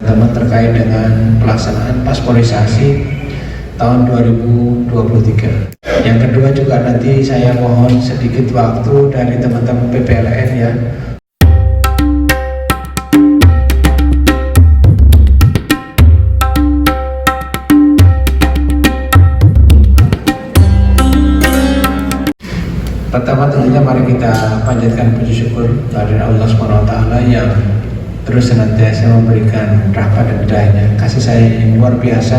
teman terkait dengan pelaksanaan pasporisasi tahun 2023. Yang kedua juga nanti saya mohon sedikit waktu dari teman-teman PPLN ya. Pertama tentunya mari kita panjatkan puji syukur kepada Allah SWT yang terus senantiasa memberikan rahmat dan hidayahnya, kasih sayang yang luar biasa,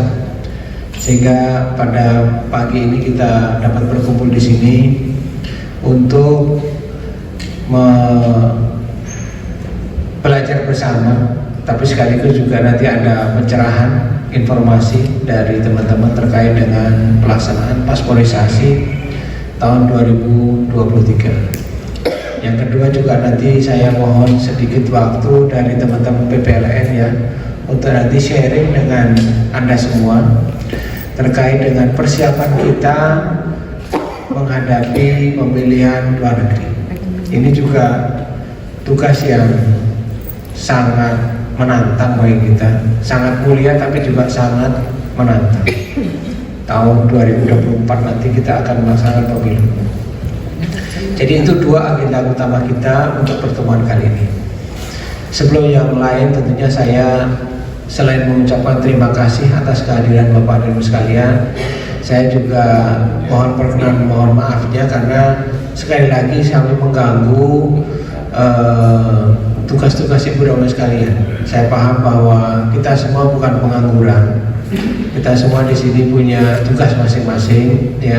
sehingga pada pagi ini kita dapat berkumpul di sini untuk belajar bersama, tapi sekaligus juga nanti ada pencerahan informasi dari teman-teman terkait dengan pelaksanaan pasporisasi tahun 2023. Yang kedua juga nanti saya mohon sedikit waktu dari teman-teman PPLN ya, untuk nanti sharing dengan Anda semua terkait dengan persiapan kita menghadapi pemilihan luar negeri. Ini juga tugas yang sangat menantang bagi kita, sangat mulia tapi juga sangat menantang. Tahun 2024 nanti kita akan melaksanakan pemilu. Jadi itu dua agenda utama kita untuk pertemuan kali ini. Sebelum yang lain tentunya saya selain mengucapkan terima kasih atas kehadiran Bapak dan Ibu sekalian, saya juga mohon maafnya karena sekali lagi kami mengganggu tugas-tugas Ibu dan Bapak sekalian. Saya paham bahwa kita semua bukan pengangguran. Kita semua di sini punya tugas masing-masing ya.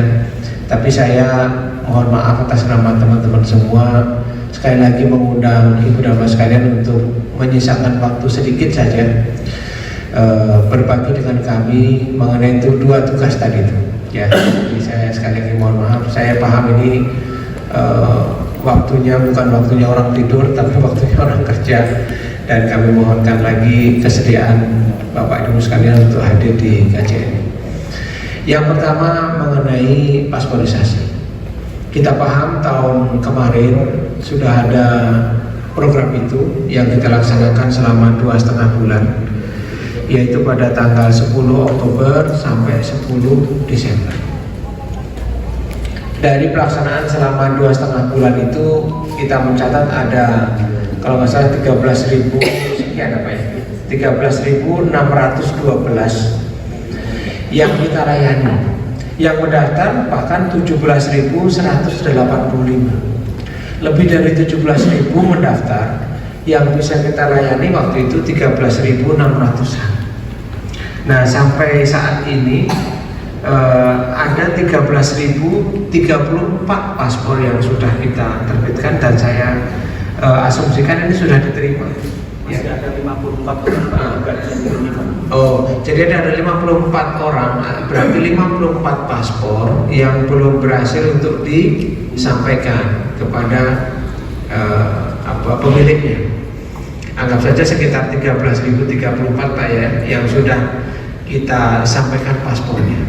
Tapi saya mohon maaf atas nama teman-teman semua. Sekali lagi mengundang Ibu dan Bapak sekalian untuk menyisakan waktu sedikit saja berbagi dengan kami mengenai itu dua tugas tadi itu ya. Jadi saya sekali lagi mohon maaf. Saya paham ini waktunya bukan waktunya orang tidur, tapi waktunya orang kerja. Dan kami mohonkan lagi kesediaan Bapak Ibu sekalian untuk hadir di kajian ini. Yang pertama mengenai pasporisasi. Kita paham tahun kemarin sudah ada program itu yang kita laksanakan selama 2,5 bulan, yaitu pada tanggal 10 Oktober sampai 10 Desember. Dari pelaksanaan selama 2,5 bulan itu kita mencatat ada, kalau nggak salah 13.000 sekian apa ya, 13.612 yang kita layani. Yang mendaftar bahkan 17.185. Lebih dari 17.000 mendaftar, yang bisa kita layani waktu itu 13.600-an. Nah sampai saat ini ada 13.034 paspor yang sudah kita terbitkan, dan saya asumsikan ini sudah diterima. Masih ada 54 orang. Oh, jadi ada 54 orang, berarti 54 paspor yang belum berhasil untuk disampaikan kepada pemiliknya. Anggap saja sekitar 13.034 Pak ya, yang sudah kita sampaikan paspornya.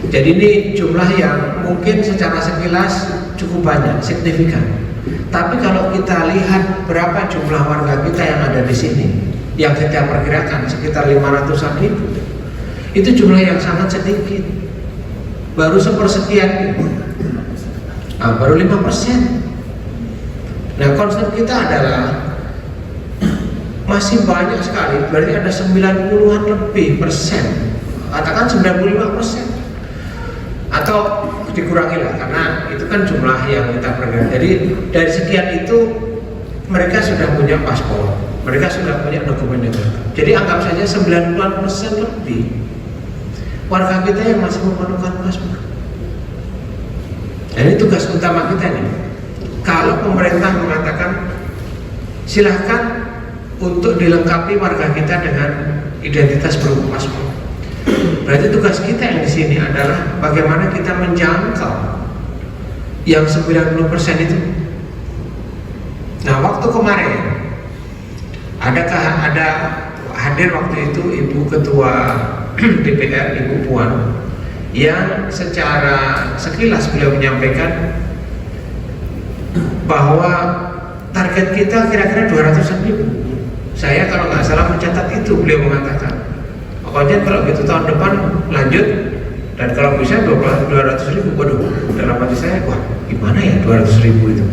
Jadi ini jumlah yang mungkin secara sekilas cukup banyak, signifikan. Tapi kalau kita lihat berapa jumlah warga kita yang ada di sini, yang kita perkirakan sekitar 500-an ribu, itu jumlah yang sangat sedikit. Baru sepersekian gitu. Nah, baru 5%. Nah, konsep kita adalah masih banyak sekali, berarti ada 90-an lebih persen, katakan 95%, atau dikurangi lah, karena itu kan jumlah yang kita perkirakan. Jadi dari sekian itu mereka sudah punya paspor, mereka sudah punya dokumen negara. Jadi anggap saja 90% lebih warga kita yang masih memerlukan paspor. Jadi tugas utama kita nih, kalau pemerintah mengatakan silahkan untuk dilengkapi warga kita dengan identitas berupa paspor, berarti tugas kita yang di sini adalah bagaimana kita menjangkau yang 90% itu. Nah, waktu kemarin ada hadir waktu itu Ibu Ketua DPR, Ibu Puan, yang secara sekilas beliau menyampaikan bahwa target kita kira-kira 200 ribu. Saya kalau nggak salah mencatat itu, beliau mengatakan pokoknya kalau gitu tahun depan lanjut, dan kalau bisa 200.000. Waduh, dalam hati saya, wah gimana ya 200.000 itu.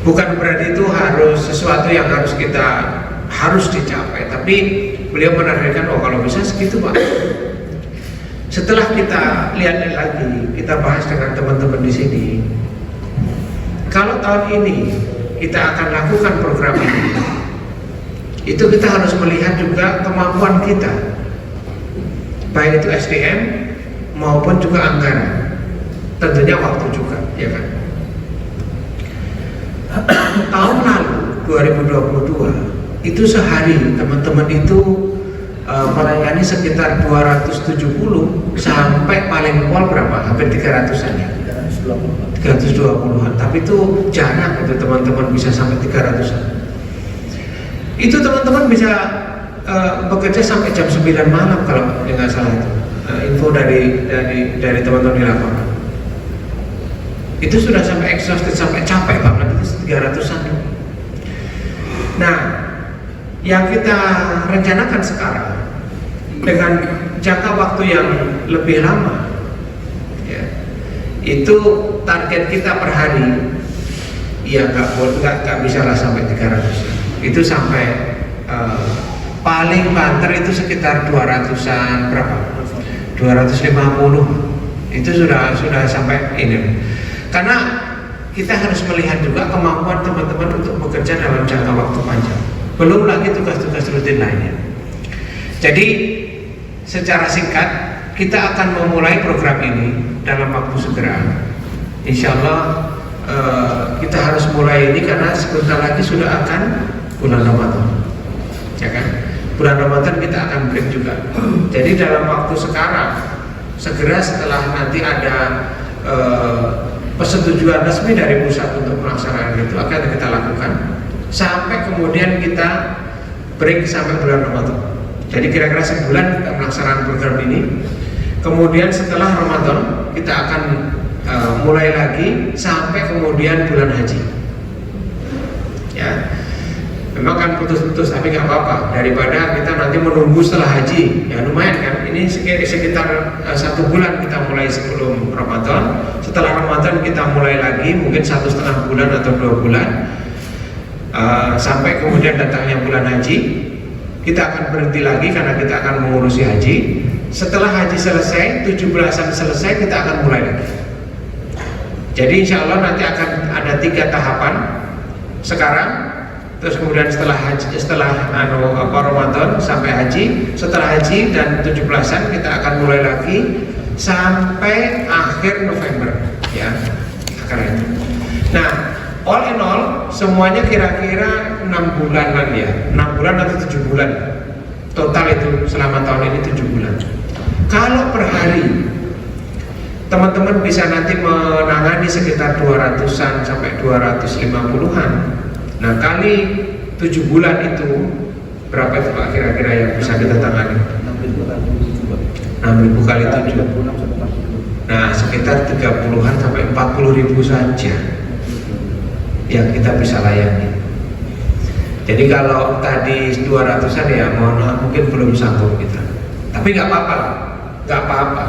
Bukan berarti itu harus sesuatu yang harus dicapai, tapi beliau menargetkan, oh kalau bisa segitu Pak. Setelah kita lihat lagi, kita bahas dengan teman-teman di sini, kalau tahun ini kita akan lakukan program ini, itu kita harus melihat juga kemampuan kita, baik itu SDM maupun juga anggaran, tentunya waktu juga, ya kan. Tahun lalu 2022 itu sehari teman-teman itu melayani sekitar 270 sampai paling pol berapa? Hampir 300-an ya. 320-an. Tapi itu jarang itu teman-teman bisa sampai 300-an. Itu teman-teman bisa bekerja sampai jam 9 malam kalau nggak salah itu. Info dari teman-teman di lapangan. Itu sudah sampai exhausted, sampai capek banget, itu 300-an. Nah, yang kita rencanakan sekarang dengan jangka waktu yang lebih lama, ya, itu target kita per hari, ya nggak bisa lah sampai 300. Itu sampai paling banter itu sekitar 200-an berapa? 250. Itu sudah sampai ini. Karena kita harus melihat juga kemampuan teman-teman untuk bekerja dalam jangka waktu panjang. Belum lagi tugas-tugas rutin lainnya. Jadi secara singkat kita akan memulai program ini dalam waktu segera. Insya Allah kita harus mulai ini karena sebentar lagi sudah akan bulan Ramadan, ya kan? Bulan Ramadan kita akan break juga. Jadi dalam waktu sekarang, segera setelah nanti ada persetujuan resmi dari pusat untuk melaksanakan itu akan kita lakukan sampai kemudian kita break sampai bulan Ramadan. Jadi kira-kira sebulan kita melaksanakan program ini. Kemudian setelah Ramadan kita akan mulai lagi sampai kemudian bulan haji. Ya, memang kan putus-putus tapi nggak apa-apa, daripada kita nanti menunggu setelah haji. Ya lumayan kan, ini sekitar 1 bulan kita mulai sebelum Ramadan. Setelah Ramadan kita mulai lagi mungkin 1,5 bulan atau 2 bulan sampai kemudian datangnya bulan haji. Kita akan berhenti lagi karena kita akan mengurusi haji. Setelah haji selesai, 17-an selesai, kita akan mulai lagi. Jadi insya Allah nanti akan ada 3 tahapan sekarang. Terus kemudian setelah Ramadan sampai haji, setelah haji dan 17-an kita akan mulai lagi sampai akhir November, ya, akan itu. Nah, all in all semuanya kira-kira 6 bulanan ya, 6 bulan atau 7 bulan total itu selama tahun ini 7 bulan. Kalau per hari teman-teman bisa nanti menangani sekitar 200-an sampai 250-an. Nah kali 7 bulan itu berapa itu Pak kira-kira yang bisa kita tangani? 6.000 kali 7. Nah sekitar 30-an sampai 40.000 saja yang kita bisa layani. Jadi kalau tadi 200-an ya mohon maaf mungkin belum sanggup kita. Tapi nggak apa-apa, nggak apa-apa.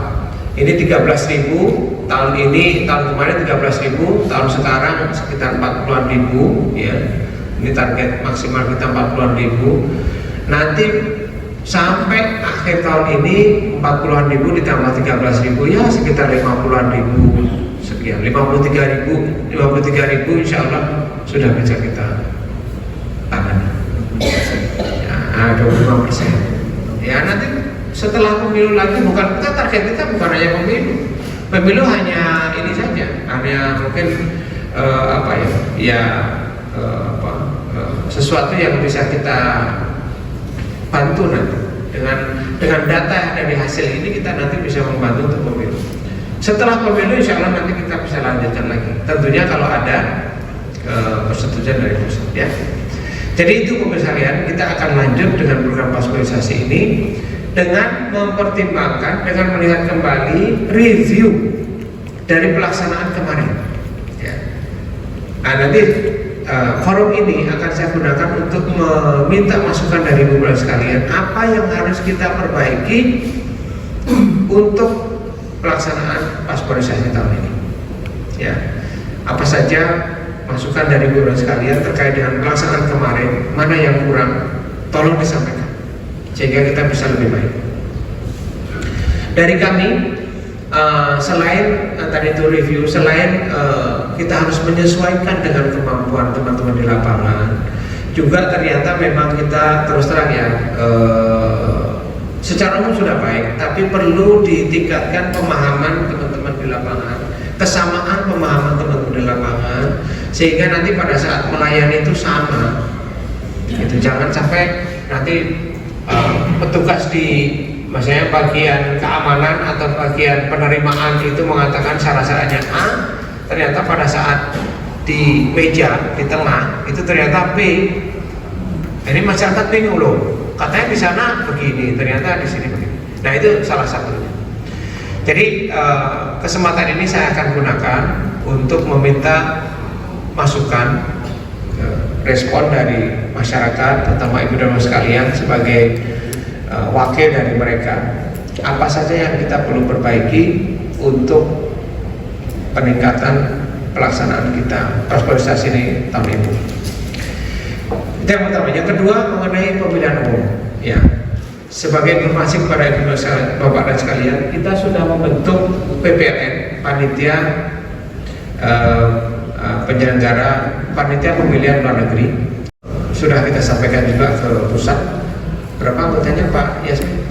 Ini 13.000 tahun ini, tahun kemarin 13.000, tahun sekarang sekitar 40-an ribu, ya. Ini target maksimal kita 40-an ribu. Nanti sampai akhir tahun ini 40-an ribu ditambah 13.000, ya sekitar 50-an ribu sekian. 53.000 insya Allah sudah bisa kita tangani. Ya, 25%. Ya nanti setelah pemilu lagi bukan kita target kita bukan hanya pemilu hanya ini saja, hanya mungkin sesuatu yang bisa kita bantu nanti dengan data dari hasil ini kita nanti bisa membantu untuk pemilu. Setelah pemilu insya Allah nanti kita bisa lanjutkan lagi, tentunya kalau ada persetujuan dari pusat, ya. Jadi itu pemirsa sekalian, kita akan lanjut dengan program pasporisasi ini dengan mempertimbangkan, dengan melihat kembali review dari pelaksanaan kemarin, ya. Nah nanti forum ini akan saya gunakan untuk meminta masukan dari Bapak sekalian, apa yang harus kita perbaiki untuk pelaksanaan pasporisasi tahun ini. Ya, apa saja masukan dari Bapak sekalian terkait dengan pelaksanaan kemarin, mana yang kurang, tolong disampaikan sehingga kita bisa lebih baik. Dari kami, selain tadi itu review, selain kita harus menyesuaikan dengan kemampuan teman-teman di lapangan, juga ternyata memang kita terus terang ya, secara umum sudah baik, tapi perlu ditingkatkan pemahaman teman-teman di lapangan, kesamaan pemahaman teman-teman di lapangan, sehingga nanti pada saat melayani itu sama. Itu jangan sampai nanti petugas di maksudnya bagian keamanan atau bagian penerimaan itu mengatakan syarat-syaratnya A, ternyata pada saat di meja di tengah itu ternyata B. Ini masyarakat bingung loh, katanya di sana begini, ternyata di sini begini. Nah itu salah satunya. Jadi kesempatan ini saya akan gunakan untuk meminta masukan, respon dari masyarakat, terutama ibu dan bapak sekalian sebagai wakil dari mereka, apa saja yang kita perlu perbaiki untuk peningkatan pelaksanaan kita pasporisasi ini tahun ini. Itu yang pertama. Yang kedua mengenai pemilihan umum. Ya, sebagai informasi kepada ibu bapak dan sekalian, kita sudah membentuk PPLN, panitia penyelenggara panitia pemilihan luar negeri. Sudah kita sampaikan juga ke pusat. Berapa anggotanya Pak Yasmin?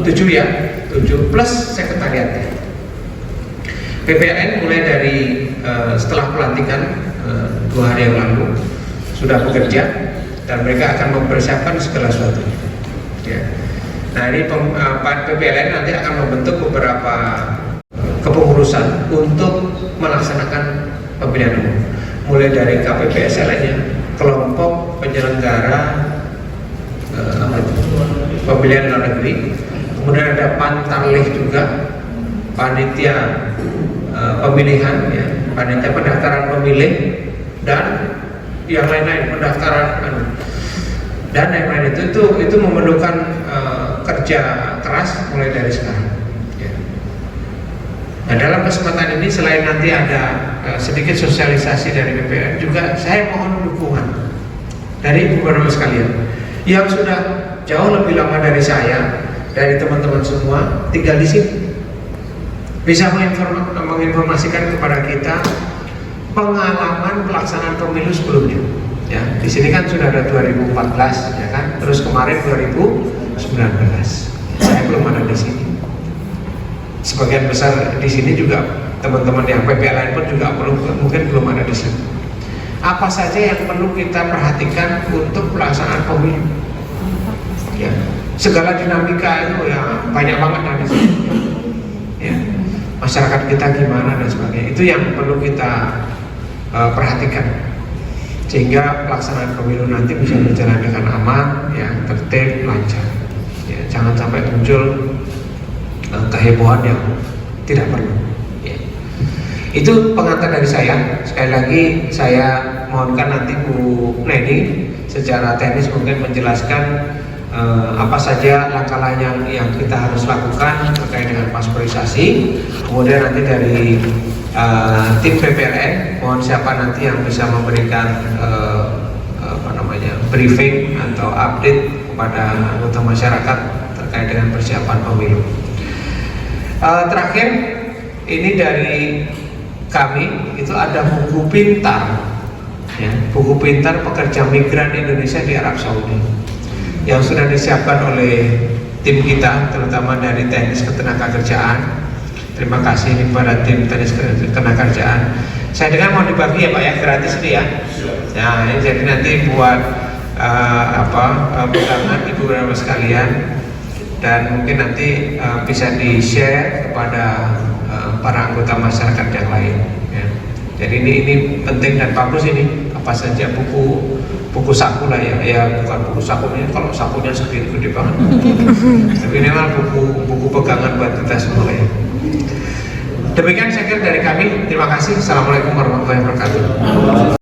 7 ya, 7 plus sekretariatnya. PPLN mulai dari setelah pelantikan 2 hari yang lalu sudah bekerja dan mereka akan mempersiapkan segala sesuatu. Ya. Nah ini PPLN nanti akan membentuk beberapa kepengurusan untuk melaksanakan pemilihan umum, mulai dari KPPSL-nya, kelompok penyelenggara pemilihan luar negeri, kemudian ada pantarlih juga, panitia pemilihan, ya, panitia pendaftaran pemilih, dan yang lain-lain, pendaftaran dan lain-lain. Itu memerlukan kerja keras mulai dari sekarang. Ya. Nah dalam kesempatan ini selain nanti ada sedikit sosialisasi dari BPN, juga saya mohon dukungan dari ibu bapak sekalian yang sudah jauh lebih lama dari saya, dari teman-teman semua tinggal di sini, bisa menginformasikan kepada kita pengalaman pelaksanaan pemilu sebelumnya. Ya, di sini kan sudah ada 2014, ya kan, terus kemarin 2019. Saya belum ada di sini. Sebagian besar di sini juga teman-teman yang PPLN pun juga mungkin belum ada di sini. Apa saja yang perlu kita perhatikan untuk pelaksanaan pemilu? Ya, segala dinamika itu ya banyak banget ada di sini. Ya, masyarakat kita gimana dan sebagainya, itu yang perlu kita perhatikan sehingga pelaksanaan pemilu nanti bisa berjalan dengan aman, ya, tertib, lancar. Ya, jangan sampai muncul kehebohan yang tidak perlu. Ya. Itu pengantar dari saya. Sekali lagi saya mohonkan nanti Bu Neni secara teknis mungkin menjelaskan apa saja langkah-langkah yang kita harus lakukan terkait dengan pasporisasi. Kemudian nanti dari tim PPLN, mohon siapa nanti yang bisa memberikan briefing atau update kepada anggota masyarakat terkait dengan persiapan pemilu. Terakhir, ini dari kami itu ada buku pintar, ya, buku pintar pekerja migran Indonesia di Arab Saudi yang sudah disiapkan oleh tim kita, terutama dari teknis ketenagakerjaan. Terima kasih kepada tim teknis ketenagakerjaan. Saya dengar mau dibagi ya Pak ya, gratis ini ya. Nah, ini jadi nanti buat pegangan ibu dan bapak sekalian, dan mungkin nanti bisa di-share kepada para anggota masyarakat yang lain. Ya. Jadi ini penting dan bagus ini. Apa saja buku saku lah ya, bukan buku saku ini, kalau sakunya segini gede banget. Tapi ini memang buku pegangan buat kita semua ya. Demikian saya kira dari kami. Terima kasih. Assalamualaikum warahmatullahi wabarakatuh.